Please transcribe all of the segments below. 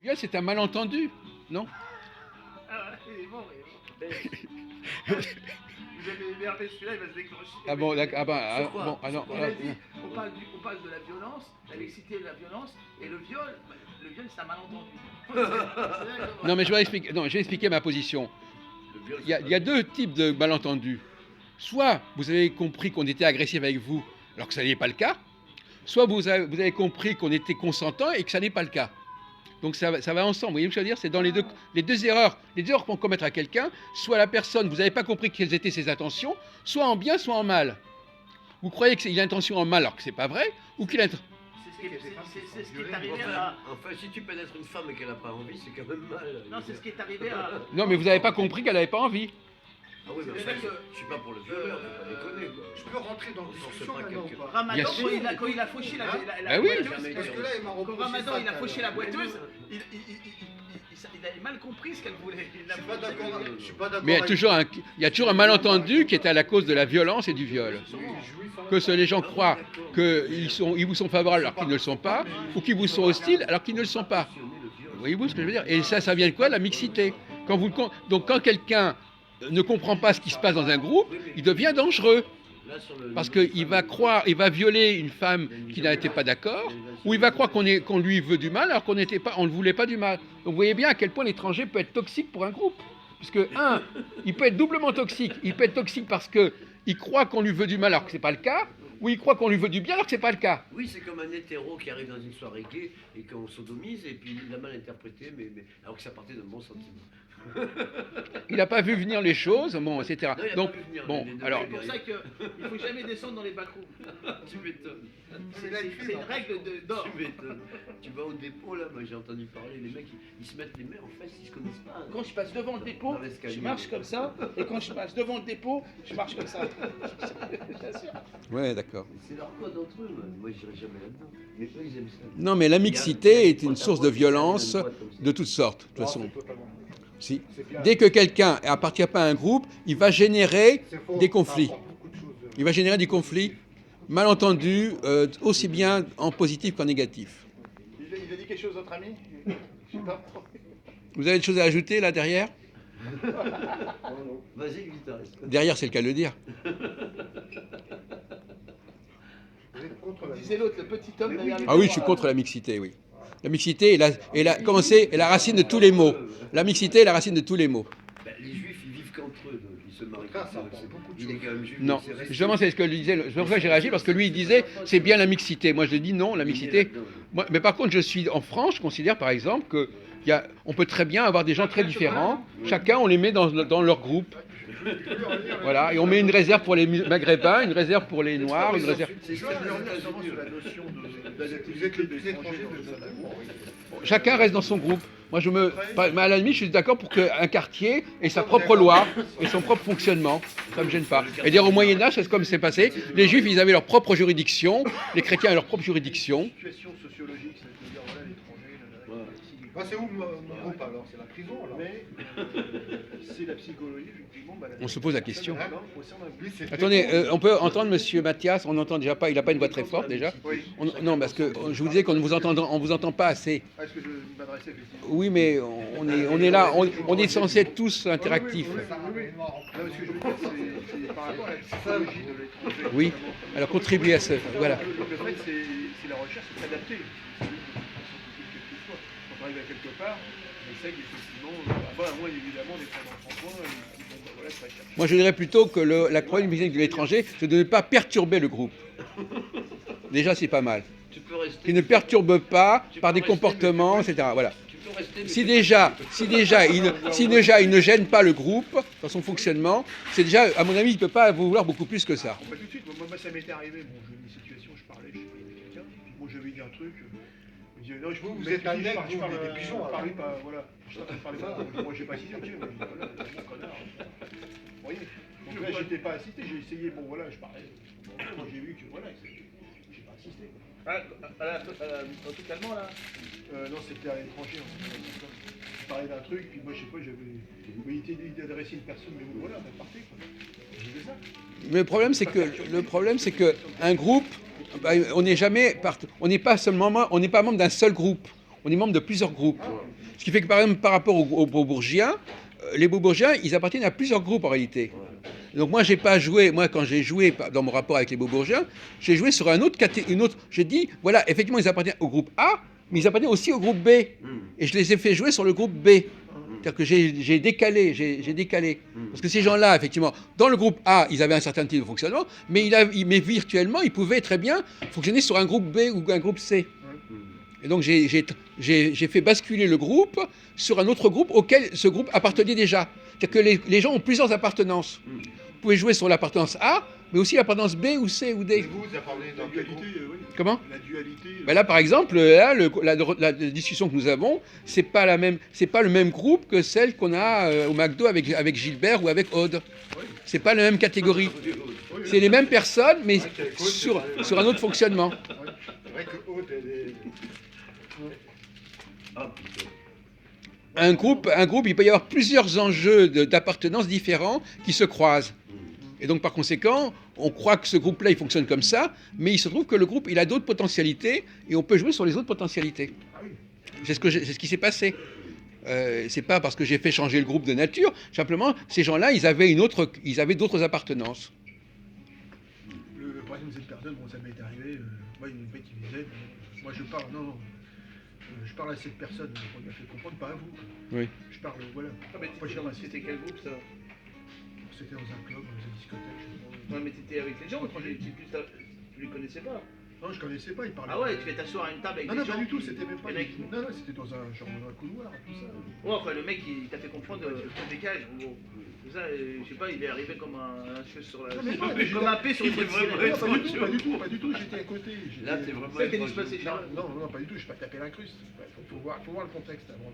viol, c'est un malentendu, non? Ah, il est bon, il est bon. Vous avez énervé celui-là, il va se déclencher. Ah bon, d'accord. Ah ben, Sur quoi? bon, ah non, Il a dit, on parle de la violence, la mixité de la violence, et le viol, c'est un malentendu. non, mais je vais expliquer ma position. Le viol, Il y a deux types de malentendus. Soit vous avez compris qu'on était agressif avec vous, alors que ça n'est pas le cas. Soit vous avez compris qu'on était consentant et que ça n'est pas le cas. Donc ça va ensemble. Vous voyez ce que je veux dire? C'est dans les deux erreurs. Les deux erreurs qu'on commettre à quelqu'un, soit la personne, vous n'avez pas compris quelles étaient ses intentions, soit en bien, soit en mal. Vous croyez qu'il a intention en mal alors que c'est pas vrai, ou qu'il a C'est ce qui est arrivé à. Enfin, si tu pénètres une femme et qu'elle n'a pas envie, c'est quand même mal. Non, c'est ce qui est arrivé à. Non, mais vous n'avez pas compris qu'elle n'avait pas envie. Ah oui, mais C'est vrai enfin, que- je suis pas pour le violeur, faut pas déconner, quoi. Je peux rentrer dans la discussion pas maintenant ou quelqu'un. pas? Ramadan, Bien sûr. quand il a fauché la Ah oui. boiteuse, Parce que là, il m'a quand reproché Ramadan ça, il a tout à fauché l'heure. la boiteuse, il avait mal compris ce qu'elle voulait. Je suis pas d'accord. Je suis pas d'accord. Mais il y a toujours un malentendu qui est à la cause de la violence et du viol. Que les gens croient qu'ils vous sont favorables alors qu'ils ne le sont pas, ou qu'ils vous sont hostiles alors qu'ils ne le sont pas. Voyez-vous ce que je veux dire? Et ça vient de quoi? La mixité. Donc quand quelqu'un ne comprend pas ce qui se passe dans un groupe, il devient dangereux. Parce qu'il va il va violer une femme qui n'était pas d'accord, ou il va croire qu'on lui veut du mal alors qu'on ne voulait pas du mal. Donc vous voyez bien à quel point l'étranger peut être toxique pour un groupe. Puisque, il peut être doublement toxique. Il peut être toxique parce qu'il croit qu'on lui veut du mal alors que ce n'est pas le cas, ou il croit qu'on lui veut du bien alors que ce n'est pas le cas. Oui, c'est comme un hétéro qui arrive dans une soirée gay et qu'on sodomise et puis il a mal interprété, mais alors que ça partait d'un bon sentiment. Il n'a pas vu venir les choses, bon, etc. Non, il a Donc, pas vu venir bon, les deux alors, C'est pour ça qu'il ne faut jamais descendre dans les backrooms. Tu m'étonnes. C'est une règle d'or. Tu m'étonnes. Tu vas au dépôt là, moi j'ai entendu parler, les mecs ils se mettent les mains en face, ils se connaissent pas. Quand je passe devant le dépôt, Dans l'escalier. je marche comme ça, et quand je passe devant le dépôt, je marche comme ça. J'assure. ouais, d'accord. C'est leur code entre eux, moi j'irai jamais là-dedans. Mais eux ils aiment ça. Non, mais la mixité est une source de violence de toutes sortes, de toute façon. Si. Dès que quelqu'un appartient pas à un groupe, il va générer des conflits. Il va générer des conflits, malentendus, aussi bien en positif qu'en négatif. Il a dit quelque chose, votre ami? Je sais pas. Vous avez des choses à ajouter là derrière? Vas-y, le guitariste. Derrière, c'est le cas de le dire. Vous êtes contre la Disait l'autre, le petit homme derrière les Ah oui, je suis contre la mixité, oui. La mixité est la racine de tous les maux. La mixité est la racine de tous les maux. Ben, les juifs ils vivent qu'entre eux, donc ils se marient comme ça. Il est quand même juif. Non, donc c'est resté- justement, c'est ce que lui disait. C'est pour ça que j'ai réagi, parce que lui, il disait, c'est bien la mixité. Moi, je dis non, la mixité. Mais par contre, je suis en France, je considère par exemple que on peut très bien avoir des gens très différents. Chacun, on les met dans leur groupe. Voilà, et on met une réserve pour les Maghrébins, une réserve pour les Noirs, une réserve. Je veux revenir justement sur la notion vous êtes le plus étranger de ça. Chacun reste dans son groupe. Moi, mais à la limite, je suis d'accord pour qu'un quartier ait sa propre loi et son propre fonctionnement. Ça me gêne pas. Et dire au Moyen Âge, c'est comme c'est passé. Les Juifs, ils avaient leur propre juridiction. Les chrétiens avaient leur propre juridiction. Situation sociologique, c'est-à-dire voilà l'étranger, c'est où mon groupe alors? C'est la prison alors? Mais c'est la psychologie, effectivement. On se pose la question. Au sein d'un but, c'est Attendez, on peut entendre Monsieur Mathias. On n'entend déjà pas. Il n'a pas une voix très forte déjà. Oui. Non, parce que je vous disais qu'on ne vous entend pas assez. Est-ce que je m'adressais effectivement? Oui, mais on est là. On est censé être tous interactifs. Oui. Là, ce que je veux dire, c'est par rapport à la psychologie de l'étranger. Oui. Alors contribuer à ce. Voilà. Le fait, c'est la recherche, c'est s'adapter. Quand on arrive à quelque part, on essaye effectivement, à moins évidemment d'être dans son coin, et puis, bon, voilà, ça cherche. Moi, je dirais plutôt que la problématique de l'étranger, c'est de ne pas perturber le groupe. Déjà, c'est pas mal. Tu peux rester. Qui ne perturbe pas par des comportements, etc. Voilà. Tu peux rester. mais Si déjà il ne gêne pas le groupe dans son fonctionnement, c'est déjà, à mon avis, il ne peut pas vouloir beaucoup plus que ça. Pas tout de suite, moi ça m'était arrivé, bon, j'ai eu une situation, je parlais, je sais pas, avec quelqu'un, puis moi j'avais dit un truc, il me disait, non, vous êtes un nègre, vous êtes des pigeons, parlez pas, voilà, je parlais pas, moi j'ai pas cité, je dis, mais voilà, c'est mon connard. Vous voyez, donc là j'étais pas assisté, j'ai essayé, bon voilà, je parlais, bon, j'ai vu que voilà, j'ai pas assisté. Ah, au truc allemand là. Non, c'était à l'étranger, en fait. Je parlais d'un truc, puis moi je sais pas, il était dit d'adresser une personne, mais voilà, ben, partez, quoi. J'ai fait ça. Mais le problème, c'est que un groupe, on n'est pas membre d'un seul groupe. On est membre de plusieurs groupes. Ce qui fait que par exemple, par rapport aux Beaubourgiens, les Beaubourgiens, ils appartiennent à plusieurs groupes en réalité. Donc moi, j'ai pas joué, moi quand j'ai joué dans mon rapport avec les Beaubourgiens, j'ai joué sur une autre, j'ai dit, voilà, effectivement, ils appartiennent au groupe A, mais ils appartiennent aussi au groupe B. Et je les ai fait jouer sur le groupe B. C'est-à-dire que j'ai décalé. Parce que ces gens-là, effectivement, dans le groupe A, ils avaient un certain type de fonctionnement, mais virtuellement, ils pouvaient très bien fonctionner sur un groupe B ou un groupe C. Et donc j'ai fait basculer le groupe sur un autre groupe auquel ce groupe appartenait déjà. C'est-à-dire que les gens ont plusieurs appartenances. Vous pouvez jouer sur l'appartenance A, mais aussi l'appartenance B ou C ou D. Et vous parlez de la dualité, oui. Comment ? La dualité. Ben là, par exemple, là, la discussion que nous avons, c'est pas le même groupe que celle qu'on a au McDo avec Gilbert ou avec Aude. C'est pas la même catégorie. C'est les mêmes personnes, mais sur un autre fonctionnement. C'est vrai que Aude, elle est. Un groupe, il peut y avoir plusieurs enjeux d'appartenance différents qui se croisent. Et donc, par conséquent, on croit que ce groupe-là, il fonctionne comme ça, mais il se trouve que le groupe, il a d'autres potentialités, et on peut jouer sur les autres potentialités. C'est ce qui s'est passé. C'est pas parce que j'ai fait changer le groupe de nature, simplement, ces gens-là, ils avaient d'autres appartenances. Par exemple, cette personne, bon, ça m'est arrivé, moi, une bête qui me disait, moi je parle, je parle à cette personne, on lui a fait comprendre, pas à vous. Oui. Je parle, voilà. Ah, mais c'était quel groupe ça? C'était dans un club, dans une discothèque. Ouais, mais t'étais avec les gens ou tu les connaissais pas? Non, je connaissais pas, il parlait. Ah ouais, tu vas t'asseoir à une table avec non, des gens. Non, pas du tout, c'était même pas. Il y en a qui- Non, c'était dans un genre dans un couloir, tout ça. Ouais, enfin, le mec, il t'a fait comprendre ton décalage. Bon, ça, je sais pas, il est arrivé comme un cheveu sur la. Non, mais non, mais comme un P sur une Il est poitrine. vraiment Non, pas du tout, j'étais à côté. Là, t'es vraiment. C'est ça qui est passé, Charles. Non, pas du tout, je vais pas taper l'incruste. Faut voir le contexte avant.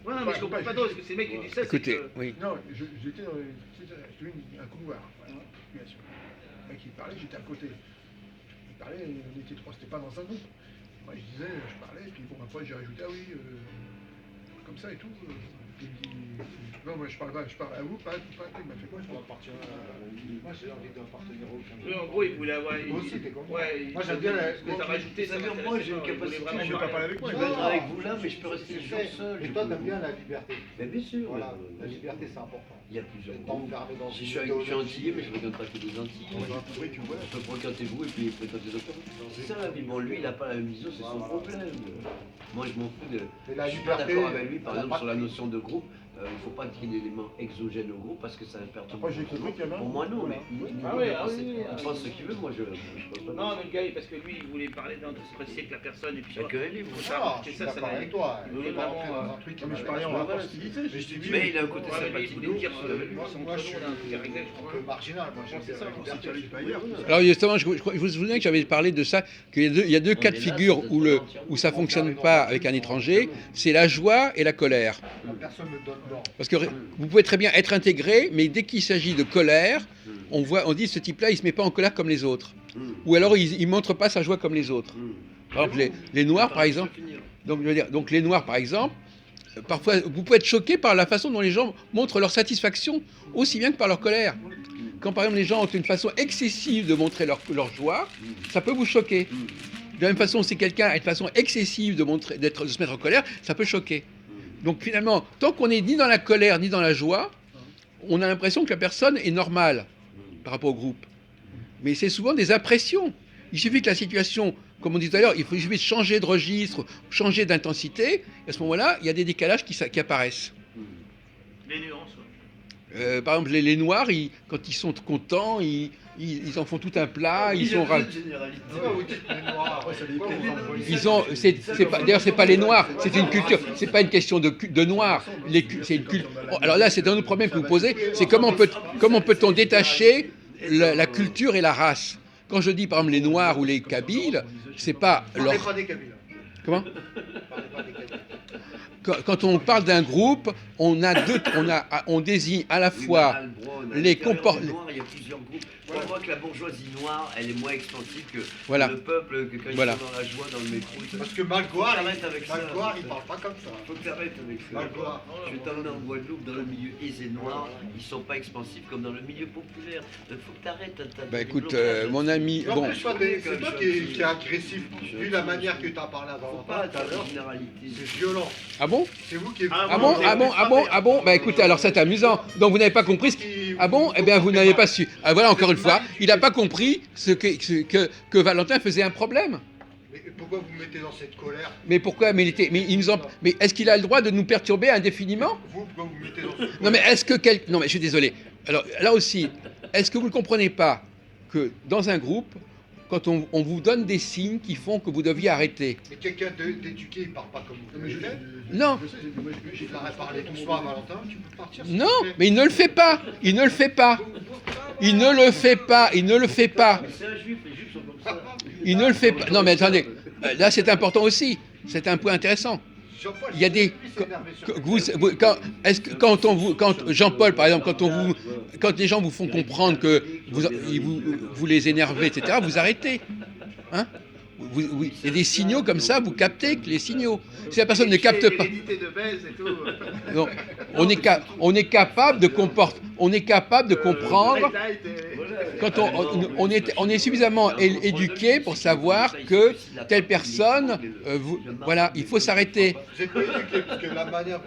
Ouais, non, mais je comprends pas trop, parce que ces mecs qui disent ça, c'est Écoutez, que. oui. Non, j'étais dans un couloir, voilà, bien sûr. Le mec il parlait, j'étais à côté. Il parlait, on était trois, c'était pas dans un groupe. Moi je disais, je parlais, puis bon après j'ai rajouté, ah oui, comme ça et tout. Il me dit, non, moi je parle à vous, pas à tout, il m'a fait quoi? Moi, j'ai envie d'appartenir à aucun. Eux, en gros, ils voulaient avoir. Moi aussi, t'es comme moi. Ouais, Moi, j'aime bien la- ce que t'as rajouté, ça C'est-à-dire, m'intéressait moi, j'ai une pas, ils voulaient capacité, vraiment je veux pas parler avec moi. Je Non, vais être avec non, vous là, mais je peux rester tu toujours sais, seul. mais toi, t'aimes bien la liberté. Mais bien sûr. Voilà, mais- la liberté, c'est important. Il y a plusieurs T'es pas groupes. enfermé dans Si une je suis idéologie. antillais, mais je ne fréquente pas que des antillais. Oui, tu vois. Je peux fréquenter vous et puis fréquenter d'autres. C'est ça la vie. Bon, lui, il n'a pas la même vision, c'est son problème. Moi, je m'en fous de. Mais la Je suis pas liberté, d'accord avec lui, par elle a exemple, pas sur de la prix. notion de groupe. Il ne faut pas qu'il y ait d'éléments exogènes au groupe parce que ça perturbe. Après, j'ai compris qu'il y en a un. Pour moi, non, mais Ah ouais, ah oui, oui, il pense ce qu'il veut, moi je pense pas. Non, mais le gars, parce que lui, il voulait parler d'un truc précis avec la personne, et puis. Il y a que elle est, vous. Ça, Ah, c'est je suis ça, d'accord va- avec toi. il Il voulait veut pas vraiment, rentrer dans un truc qui Non, mais je m'a- parlais en Voilà. rapport stylité, je dis Mais il a un côté Ouais, mais lui, il sympathique. voulait dire, Moi, je suis on a un truc à régler, je un crois. peu marginal, moi, j'aime c'est bien ça, la moi, liberté. tu arrives pas ailleurs. Alors justement, je vous souvenez que j'avais parlé de ça, qu'il y a deux cas de figure où ça fonctionne pas avec un étranger, c'est la joie et la colère. Personne ne donne l'ordre. Parce que vous pouvez très bien être intégré, mais dès qu'il s'agit de colère, on dit ce type-là, il se met pas en colère comme les autres. Ou alors il montre pas sa joie comme les autres. Par exemple, les Noirs, par exemple. Donc les Noirs, par exemple, parfois vous pouvez être choqué par la façon dont les gens montrent leur satisfaction, aussi bien que par leur colère. Quand par exemple les gens ont une façon excessive de montrer leur joie, ça peut vous choquer. De la même façon, si quelqu'un a une façon excessive de se mettre en colère, ça peut choquer. Donc finalement, tant qu'on n'est ni dans la colère ni dans la joie, on a l'impression que la personne est normale par rapport au groupe. Mais c'est souvent des impressions. Il suffit que la situation, comme on dit tout à l'heure, il suffit de changer de registre, changer d'intensité, et à ce moment-là, il y a des décalages qui apparaissent. Les nuances, ouais. Par exemple, les Noirs, quand ils sont contents, ils en font tout un plat, ils sont ravis. C'est pas vous dites les noirs, Après, ça dépend. pourquoi vous envoyez- Ils ont, d'ailleurs, c'est pas les Noirs, c'est une culture, c'est pas une question de Noirs. C'est une culture. Alors là, c'est un autre problème que vous posez, c'est comment peut-on détacher la culture et la race. Quand je dis par exemple les Noirs ou les Kabyles, c'est pas Parlez leur. pas des Kabyles. Comment? Parlez pas des Kabyles. Quand on parle d'un groupe, on désigne à la fois les comportements. Il y a plusieurs groupes. Je crois que la bourgeoisie noire, elle est moins expansive que Voilà. le peuple, que quand Voilà. ils sont dans la joie, dans le métro. Parce que Malgoire, Arrête avec ça. Malgoire, il parle pas comme ça. Faut que t'arrêtes avec ça. Malgoire. Je vais t'emmener en Guadeloupe, dans le milieu aisé noir, ils sont pas expansifs comme dans le milieu populaire. Donc faut que t'arrêtes. Bah écoute, mon ami, En bon, plus, toi, c'est toi qui est agressif. Vu la manière que tu as parlé Faut avant pas tout à l'heure, de généralité. c'est violent. ah bon? C'est vous qui... Ah bon? Ah bon? Ah bon? Ah bon? Bah écoutez, alors c'est amusant. Donc vous n'avez pas compris ce qui... Ah bon? Eh bien vous n'avez pas su. Ah, voilà, encore une fois, il n'a pas compris que Valentin faisait un problème. Mais pourquoi vous me mettez dans cette colère? Mais pourquoi? Mais est-ce qu'il a le droit de nous perturber indéfiniment? Vous, pourquoi vous me mettez dans cette colère? Non mais est-ce que non mais je suis désolé. Alors là aussi, est-ce que vous ne comprenez pas que dans un groupe, quand on vous donne des signes qui font que vous deviez arrêter? Mais quelqu'un d'éduqué, il parle pas comme vous le faites. Non. Je leur ai parlé doucement à Valentin, tu peux partir. s'il Non, te plaît. mais il ne le fait pas. Il ne le fait pas. Il ne le fait pas. Il ne le fait pas. Mais c'est un juif, les juifs sont comme ça. Il ne le fait pas. Non mais attendez. Là c'est important aussi. C'est un point intéressant. Jean-Paul, Il y a des il s'énervait sur quand Jean-Paul par exemple quand les gens vous font comprendre que vous les énervez etc. vous arrêtez, hein? Il y a des signaux comme ça, vous captez que les signaux. Si la personne ne capte pas, L'hérédité de Bèze et tout. non, on est capable de comprendre. Quand on est suffisamment éduqué pour savoir que telle personne, voilà, il faut s'arrêter. Vous êtes pas éduqué, parce que la manière...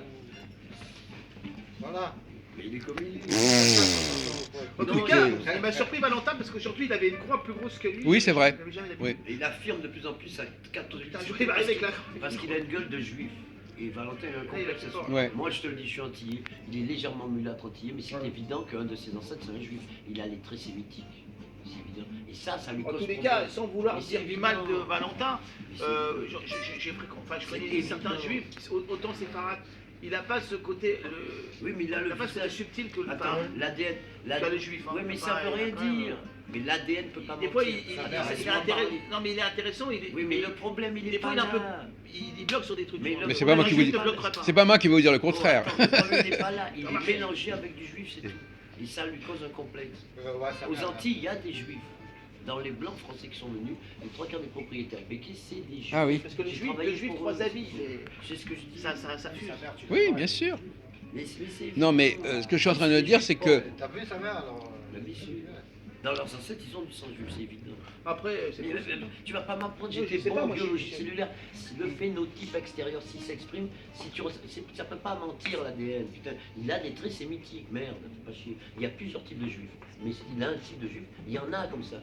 Voilà. Mais il est comme il est. En tout cas, il m'a surpris Valentin parce qu'aujourd'hui il avait une croix plus grosse que lui. Oui, c'est vrai. J'avais jamais Oui. Et il affirme de plus en plus sa Putain, catholicité. il va arriver avec la Parce qu'il a une gueule de juif. Et Valentin a un complexe à ça. Ouais. Moi je te le dis, je suis antillais. Il est légèrement mulâtre antillais, mais c'est évident qu'un de ses ancêtres c'est un juif. Il a les traits sémitiques. C'est évident. Et ça lui En cause tous les problème. cas, sans vouloir Mais dire c'est du mal évident. de Valentin, Mais c'est- je connais C'est certains évident. juifs, autant séfarades, il n'a pas ce côté, Oui, mais il a il le n'a pas ce côté visage. subtil que le Attends, l'ADN. Tu as le juif, hein, Oui, mais c'est ça pareil, veut rien quand même. dire. Mais l'ADN peut pas Des mentir. fois, non mais il est intéressant, Oui, mais le problème, il des est fois pas il est un peu, là. il bloque sur des trucs. Mais Mais c'est pas moi qui vous dis. C'est pas moi qui vais vous dire le contraire. Le problème, il n'est pas là. Il est mélangé avec du juif, c'est tout. Et ça lui cause un complexe. Ouais, ça Aux merde. Antilles, il y a des juifs. Dans les blancs français qui sont venus, les trois quarts des propriétaires béquets, c'est des juifs. Ah oui. Parce que le J'ai juif, travaillé pour trois eux. avis, C'est ce que je dis. ça fuse. Sa mère, tu Oui, l'as bien sûr. Mais c'est Non, mais ce que je suis en train de dire, c'est que T'as vu sa mère alors La mission. Dans leurs ancêtres, ils ont du sang juif, c'est évident. Après, c'est Mais, tu vas pas m'apprendre, Oui, j'étais je sais bon pas, en moi, biologie je- cellulaire. Si le phénotype extérieur, s'il s'exprime, ça peut pas mentir l'ADN. Putain, il a des traits sémitiques, merde, fais pas chier. Il y a plusieurs types de juifs. Mais il a un type de juif, il y en a comme ça.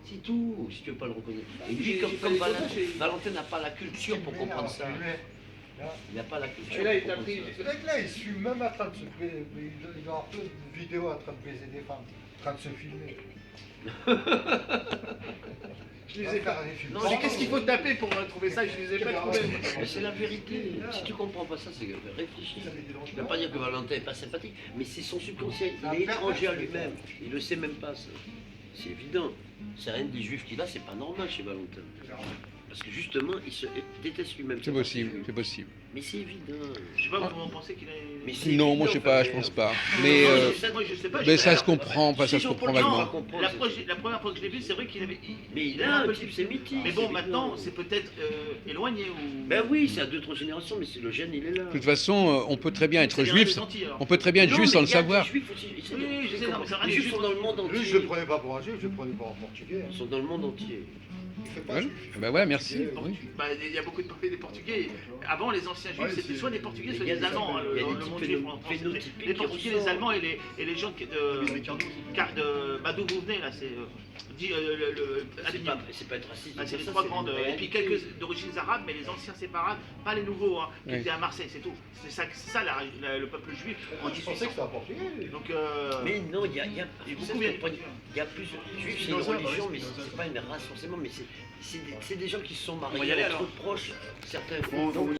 C'est tout, si tu veux pas le reconnaître. Et lui, comme Valentin n'a pas la culture pour comprendre ça. Il n'a pas la culture. Et là, il pour t'a comprendre pris. ça. Ce mec-là, il suit même en train de se baiser. Il doit avoir plein de vidéos en train de baiser des femmes, en train de se filmer. Je les ai pas. Non, Mais qu'est-ce qu'il faut taper pour trouver ça? Je les ai pas trouvés. Mais c'est la vérité. Si tu comprends pas ça, c'est que réfléchis. Je ne veux pas dire que Valentin n'est pas sympathique, mais c'est son subconscient. Il est étranger à lui-même. Il le sait même pas, ça. C'est évident. C'est rien des juifs qu'il a, c'est pas normal chez Valentin. Parce que justement, il se déteste lui-même. c'est possible, c'est possible. Mais c'est évident. Je sais pas, vous pensez qu'il est. Mais c'est Non, moi je sais évident, pas, Fabien. je pense pas. Mais Moi, je sais pas. mais je- ça se comprend, pas ça Si se comprend Jean-Paul vaguement. Jean comprend, La, c'est- la première fois que je l'ai vu, c'est vrai qu'il avait. Mais il a un type sémitique. Mais c'est bon, évident. maintenant, c'est peut-être éloigné ou. Ben oui, c'est à 2-3 générations, mais c'est le gène, il est là. De toute façon, on peut très bien être C'est bien juif. des Antilles, alors. On peut très bien être Non, juif mais sans le il y a des savoir. juifs aussi, ils sont- Oui, je sais, non, mais ça reste les des juifs juifs sont dans le monde entier. Lui, je le prenais pas pour un juif, je le prenais pour un portugais. Ils sont dans le monde entier. Il fait pas Voilà. juif. Ben voilà, merci. Oui. Bah, il y a beaucoup de des Portugais. Avant, les anciens juifs, Ouais, c'était c'est- soit des Portugais, soit il y a des des- Allemands. hein, il y a le des monde types juif en France. phénotypiques Les qui Portugais, les ressortent. Allemands et les gens d'où vous venez là, c'est. C'est pas être raciste. Ah, c'est les ça, trois une grandes. Et réalité. puis quelques d'origine arabe, mais les anciens séparats, pas les nouveaux, hein, qui Oui. étaient à Marseille, c'est tout. C'est ça le peuple juif en Je pensais que 1800. c'était un portugais. lui. Donc, Mais non, il y a beaucoup viennent. il y a plus juifs, c'est une religion, mais c'est pas une race forcément, mais c'est des gens qui se sont On va y mariés aller, entre alors. proches, certains Bon, font.